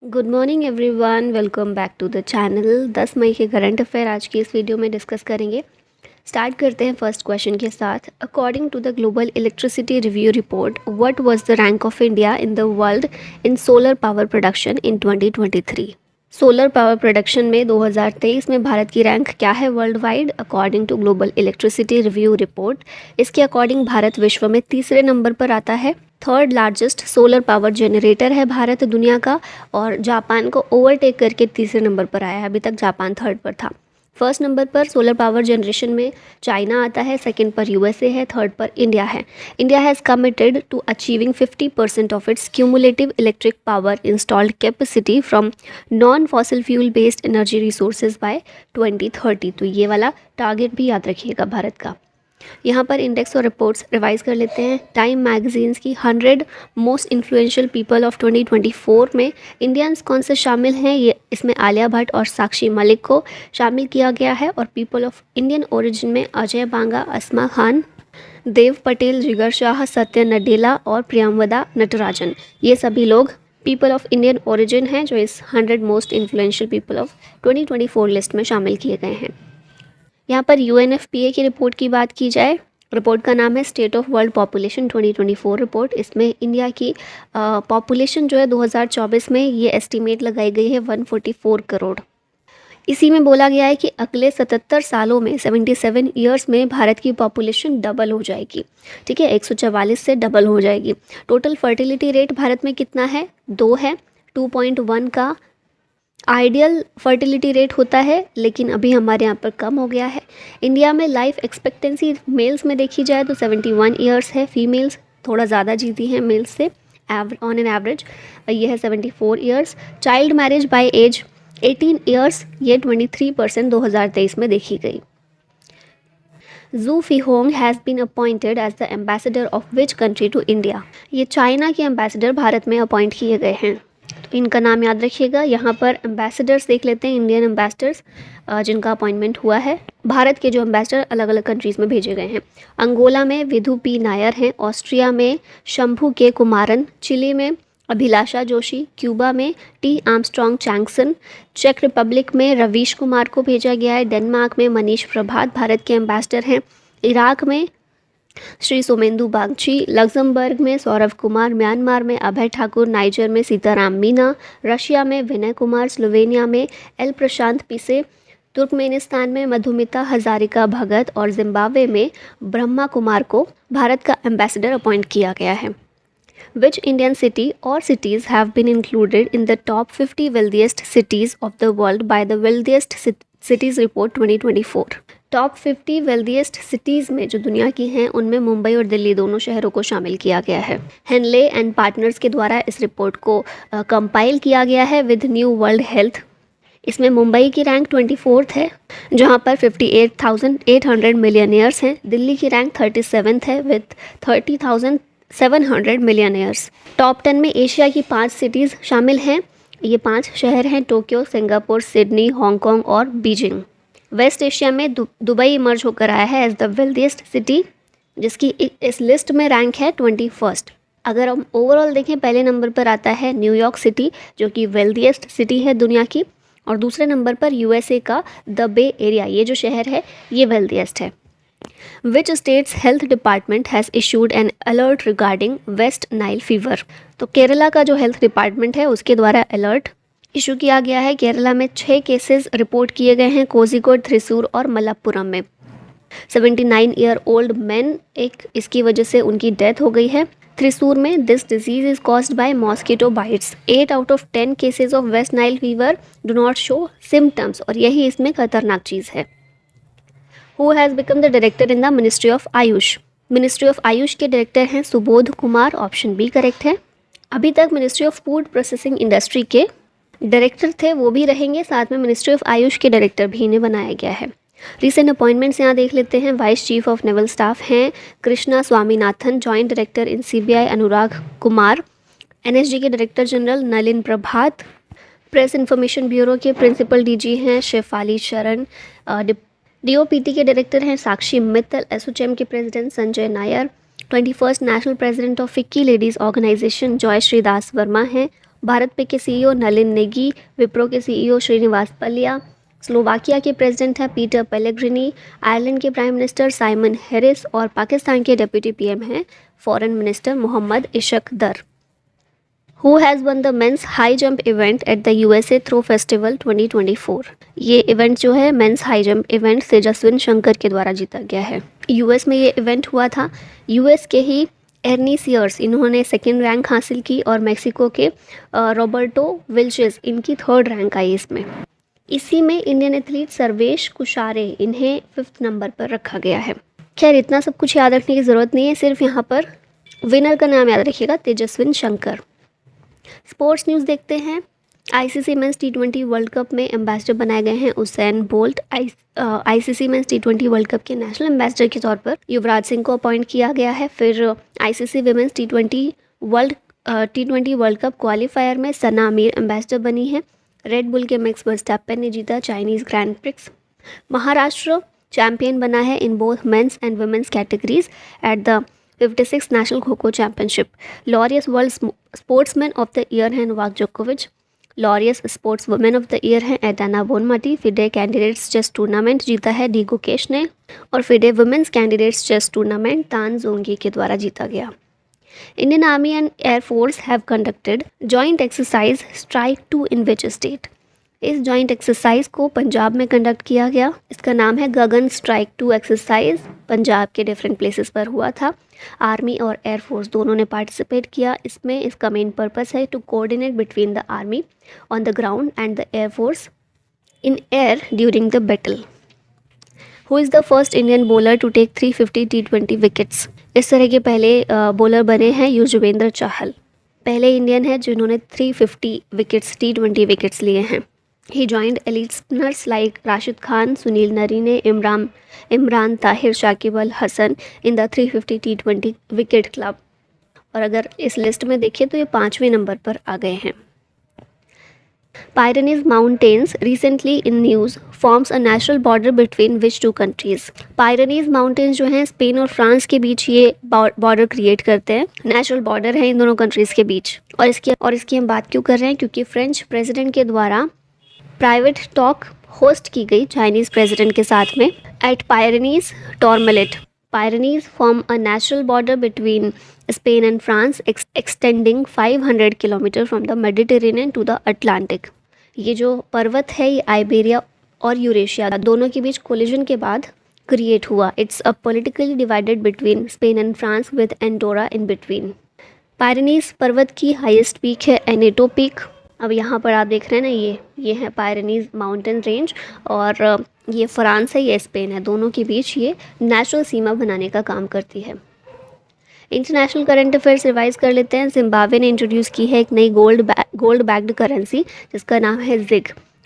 Good morning everyone, welcome back to the channel. 10 मई के current affair आज की इस वीडियो में डिस्कस करेंगे। स्टार्ट करते हैं फर्स्ट क्वेश्चन के साथ। According to the global electricity review report, what was the rank of India in the world in solar power production in 2023? Solar power production में 2023 में भारत की रैंक क्या है world wide? According to global electricity review report, इसके अकॉर्डिंग भारत विश्व में तीसरे नंबर पर आता है। Third largest solar power generator है भारत दुनिया का, और जापान को ओवरटेक करके तीसरे नंबर पर आया है। अभी तक जापान थर्ड पर था। फर्स्ट नंबर पर सोलर पावर जनरेशन में चाइना आता है, सेकंड पर यूएसए है, थर्ड पर इंडिया है। India has committed to achieving 50% of its cumulative electric power installed capacity from non fossil fuel based energy resources by 2030। तो ये वाला टारगेट भी याद रखिएगा भारत का। यहाँ पर इंडेक्स और रिपोर्ट्स रिवाइज कर लेते हैं। टाइम मैगजीन्स की 100 मोस्ट इन्फ्लुएंशियल पीपल ऑफ 2024 में इंडियंस कौन से शामिल हैं? ये इसमें आलिया भट्ट और साक्षी मलिक को शामिल किया गया है। और पीपल ऑफ इंडियन ओरिजिन में अजय बांगा, अस्मा खान, देव पटेल, जिगर शाह, सत्य नडेला और प्रियंवदा नटराजन, ये सभी लोग पीपल ऑफ इंडियन ओरिजिन हैं जो इस 100 most influential people of 2024 list में शामिल किए गए हैं। यहाँ पर UNFPA की रिपोर्ट की बात की जाए, रिपोर्ट का नाम है state of world population 2024 report. इसमें इंडिया की पॉपुलेशन जो है 2024 में ये एस्टीमेट लगाई गई है 144 करोड़। इसी में बोला गया है कि अगले 77 सालों में 77 ईयर्स में भारत की पॉपुलेशन डबल हो जाएगी। ठीक है, 144 से डबल हो जाएगी। टोटल फर्टिलिटी रेट भारत में कितना है? 2 है। 2.1 का आइडियल फर्टिलिटी रेट होता है, लेकिन अभी हमारे यहाँ पर कम हो गया है। इंडिया में लाइफ एक्सपेक्टेंसी मेल्स में देखी जाए तो 71 ईयर्स है। फीमेल्स थोड़ा ज़्यादा जीती हैं मेल्स से ऑन एन एवरेज, ये है 74 years. Child marriage by age 18 years, ये 23% 2023 में देखी गई। Xu Feihong has been appointed as the ambassador of which country to India? ये चाइना के एम्बेसडर भारत में अपॉइंट किए गए हैं, तो इनका नाम याद रखिएगा। यहाँ पर एम्बेसडर्स देख लेते हैं, इंडियन एम्बेसडर्स जिनका अपॉइंटमेंट हुआ है। भारत के जो एम्बेसडर अलग अलग कंट्रीज़ में भेजे गए हैं। अंगोला में विधु पी नायर हैं, ऑस्ट्रिया में शंभू के कुमारन, चिली में अभिलाषा जोशी, क्यूबा में T Armstrong Changsan, check Republic में रवीश कुमार को भेजा गया है, डेनमार्क में मनीष प्रभात भारत के एम्बेसडर हैं, इराक में श्री सोमेंदु बागची, लग्जमबर्ग में सौरभ कुमार, म्यांमार में अभय ठाकुर, नाइजर में सीताराम मीना, रशिया में विनय कुमार, स्लोवेनिया में एल प्रशांत पिसे, तुर्कमेनिस्तान में मधुमिता हजारिका भगत और जिम्बाब्वे में ब्रह्मा कुमार को भारत का एम्बेसडर अपॉइंट किया गया है। Which Indian city or cities have been included in the top 50 wealthiest cities of the world by the Wealthiest Cities Report 2024? Top 50 wealthiest cities में जो दुनिया की हैं उनमें मुंबई और दिल्ली दोनों शहरों को शामिल किया गया है। हेनले एंड पार्टनर्स के द्वारा इस रिपोर्ट को कंपाइल किया गया है विद न्यू वर्ल्ड हेल्थ। इसमें मुंबई की रैंक 24th है, जहां पर 58,800 मिलियनियर्स हैं। दिल्ली की रैंक 37th है विद 30,700 मिलियनियर्स। टॉप 10 में एशिया की 5 सिटीज़ शामिल हैं। ये 5 शहर हैं टोक्यो, सिंगापुर, सिडनी, हांगकांग और बीजिंग। वेस्ट एशिया में दुबई इमर्ज होकर आया है एज द वेल्दिएस्ट सिटी, जिसकी इस लिस्ट में रैंक है 21st। अगर हम ओवरऑल देखें, पहले नंबर पर आता है न्यूयॉर्क सिटी जो कि वेल्दिएस्ट सिटी है दुनिया की, और दूसरे नंबर पर यूएसए का द बे एरिया, ये जो शहर है ये वेल्दिएस्ट है। Which states health department has issued N alert regarding waste Nile fever? तो केरला का जो हेल्थ डिपार्टमेंट है उसके द्वारा अलर्ट इशू किया गया है। केरला में 6 केसेस रिपोर्ट किए गए हैं, कोझिकोड, थ्रिसूर और मलप्पुरम में। 79 ईयर ओल्ड मैन इसकी वजह से उनकी डेथ हो गई है। थ्रिसूर में this disease is caused by mosquito bites. 8 out of 10 cases of West Nile fever do not show symptoms, और यही इसमें खतरनाक चीज़ है। Who has become the director in the ministry of AYUSH? Ministry of AYUSH के डायरेक्टर हैं Subodh Kumar, option B correct है। अभी तक ministry of food processing industry के डायरेक्टर थे, वो भी रहेंगे, साथ में मिनिस्ट्री ऑफ आयुष के डायरेक्टर भी इन्हें बनाया गया है। रिसेंट अपॉइंटमेंट्स यहाँ देख लेते हैं। Vice chief of naval staff हैं Krishna Swaminathan, joint director in CBI Anurag Kumar, NSG के director general Nalin Prabhat, press information bureau के प्रिंसिपल DG हैं शेफाली शरण, DOPT के डायरेक्टर हैं साक्षी मित्तल, SOCHM के president Sanjay Nair, 21st national president of FICCI ladies organisation Joyshree Das Verma हैं, भारत पे के सीईओ नलिन नेगी, विप्रो के सीईओ श्रीनिवास पलिया, स्लोवाकिया के प्रेसिडेंट हैं पीटर पेलेग्रिनी, आयरलैंड के प्राइम मिनिस्टर साइमन हैरिस और पाकिस्तान के डिप्टी पीएम हैं foreign minister Mohammad Ishaq Dar. Who has won the men's high jump event at the USA Throw Festival 2024? ये इवेंट जो है मेंस हाई जंप इवेंट तेजस्विन शंकर के द्वारा जीता गया है। यूएस में ये इवेंट हुआ था। यूएस के ही एर्नी सियर्स इन्होंने सेकेंड रैंक हासिल की और मेक्सिको के रॉबर्टो विल्चेस इनकी थर्ड रैंक आई इसमें। इसी में इंडियन एथलीट सर्वेश कुशारे इन्हें 5th नंबर पर रखा गया है। खैर इतना सब कुछ याद रखने की ज़रूरत नहीं है, सिर्फ यहाँ पर विनर का नाम याद रखिएगा, तेजस्विन शंकर। स्पोर्ट्स न्यूज़ देखते हैं। आईसीसी मेंस टी20 वर्ल्ड कप में एम्बेसडर बनाए गए हैं उसैन बोल्ट। आईसीसी मेंस टी20 वर्ल्ड कप के नेशनल एम्बेसडर के तौर पर युवराज सिंह को अपॉइंट किया गया है। फिर आईसीसी विमेंस टी20 वर्ल्ड कप क्वालिफायर में सना अमीर एम्बेसडर बनी है। रेड बुल के मैक्स वर्स्टैपेन ने जीता Chinese Grand Prix. Maharashtra champion बना है in both men's and women's categories at the 56th नेशनल kho kho championship. Laureus world sportsman of the year हैं नोवाक जोकोविच। Laureus sports women of the year हैं Aitana Bonmati. FIDE candidates chess tournament जीता है D Gukesh ने और FIDE women's candidates chess tournament Tan Zhongyi के द्वारा जीता गया। Indian army and airforce have conducted joint exercise strike 2 in which state? इस जॉइंट एक्सरसाइज को पंजाब में कंडक्ट किया गया। इसका नाम है गगन स्ट्राइक 2 एक्सरसाइज। पंजाब के डिफरेंट प्लेसेस पर हुआ था। आर्मी और एयरफोर्स दोनों ने पार्टिसिपेट किया इसमें। इसका मेन पर्पस है to coordinate between the army on the ground and the airforce in air during the battle. Who is the first Indian bowler to take 350 T20 wickets? इस तरह के पहले बॉलर बने हैं युजवेंद्र चाहल। पहले इंडियन है जिन्होंने 350 विकेट्स T20 विकेट्स लिए हैं। He joined elite spinners like Rashid Khan, Sunil Narine, Imran Tahir, Shakib Al Hasan in the 350 T20 wicket club। और अगर इस लिस्ट में देखें तो ये 5वें नंबर पर आ गए हैं। Pyrenees Mountains recently in news forms a natural border between which two countries? Pyrenees Mountains जो हैं स्पेन और फ्रांस के बीच ये बॉर्डर क्रिएट करते हैं। नेचुरल बॉर्डर है इन दोनों कंट्रीज़ के बीच। और इसकी हम बात क्यों कर रहे हैं? क्योंकि फ्रेंच प्रेसिडेंट के द्वारा प्राइवेट टॉक होस्ट की गई चाइनीज़ प्रेसिडेंट के साथ में at Pyrenees Tourmalet. Pyrenees form a natural border between Spain and France extending 500 kilometre from the Mediterranean to the Atlantic. ये जो पर्वत है ये आइबेरिया और यूरेशिया दोनों के बीच कोलिजन के बाद क्रिएट हुआ। It's a politically divided between Spain and France with Andorra in between. Pyrenees पर्वत की हाईएस्ट पीक है एनेटो पीक। अब यहाँ पर आप देख रहे हैं ना, ये है पायरेनीज माउंटेन रेंज और ये फ्रांस है, ये स्पेन है, दोनों के बीच ये नेचुरल सीमा बनाने का काम करती है। इंटरनेशनल करंट अफेयर्स रिवाइज कर लेते हैं। जिम्बाब्वे ने इंट्रोड्यूस की है एक नई गोल्ड बैक्ड करेंसी जिसका नाम है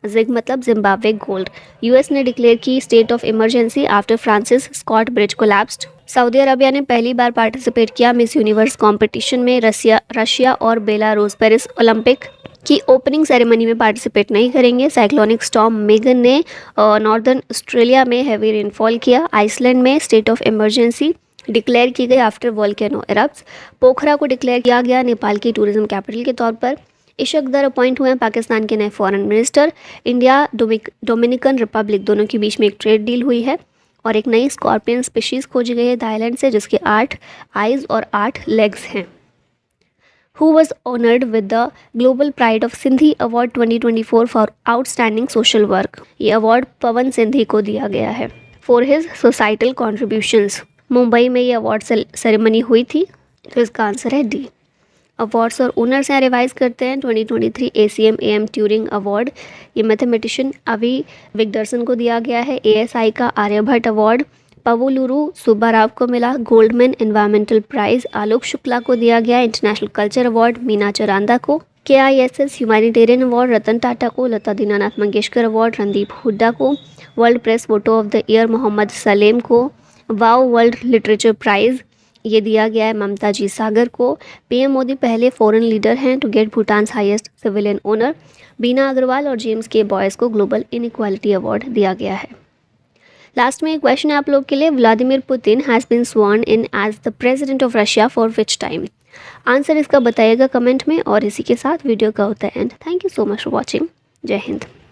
जिग मतलब जिम्बाब्वे गोल्ड। यूएस ने डिक्लेयर की state of emergency after Francis Scott bridge collapsed. Saudi Arabia ने पहली बार पार्टिसिपेट किया मिस यूनिवर्स कंपटीशन में। रशिया और बेलारूस पेरिस ओलंपिक की ओपनिंग सेरेमनी में पार्टिसिपेट नहीं करेंगे। साइक्लोनिक स्टॉर्म मेगन ने नॉर्दर्न ऑस्ट्रेलिया में हैवी रेनफॉल किया। आइसलैंड में स्टेट ऑफ इमरजेंसी डिक्लेयर की गई आफ्टर वोल्केनो एरप्ट्स। पोखरा को डिक्लेयर किया गया नेपाल की टूरिज्म कैपिटल के तौर पर। इशक दर अपॉइंट हुए हैं पाकिस्तान के नए foreign minister. India Dominican Republic दोनों के बीच में एक ट्रेड डील हुई है और एक नई स्कॉर्पियन स्पीशीज़ खोजी गई है थाईलैंड से जिसके 8 आइज़ और 8 लेग्स हैं। Who was honored with the Global Pride of Sindhi Award 2024 for outstanding social work? ये अवार्ड पवन सिंधी को दिया गया है for his societal contributions। Mumbai में ये अवार्ड सेरेमनी हुई थी, तो इसका आंसर है डी। अवार्ड्स और ओनर्स यहाँ रिवाइज करते हैं। 2023 ACM AM ट्यूरिंग अवार्ड ये मैथमेटिशियन अवी विगदर्सन को दिया गया है। ASI का आर्यभट्ट अवार्ड पवुलुरु सुब्बाराव को मिला। Goldman environmental prize Alok Shukla को दिया गया। International culture award Meena Charanda को। KISS humanitarian award Ratan Tata को। लता दीनानाथ मंगेशकर अवार्ड रणदीप हुड्डा को। World press photo of the year Mohammed Salem को। वाओ वर्ल्ड लिटरेचर प्राइज़ ये दिया गया है ममता जी सागर को। PM मोदी पहले फॉरेन लीडर हैं to get Bhutan's highest civilian honour. Bina Agarwal और जेम्स के बॉयज़ को ग्लोबल इनइक्वालिटी अवार्ड दिया गया है। लास्ट में एक क्वेश्चन है आप लोग के लिए। Vladimir Putin has been sworn in as the president of Russia for which time? Answer इसका बताइएगा कमेंट में। और इसी के साथ वीडियो का होता है and. Thank you so much for watching. जय हिंद।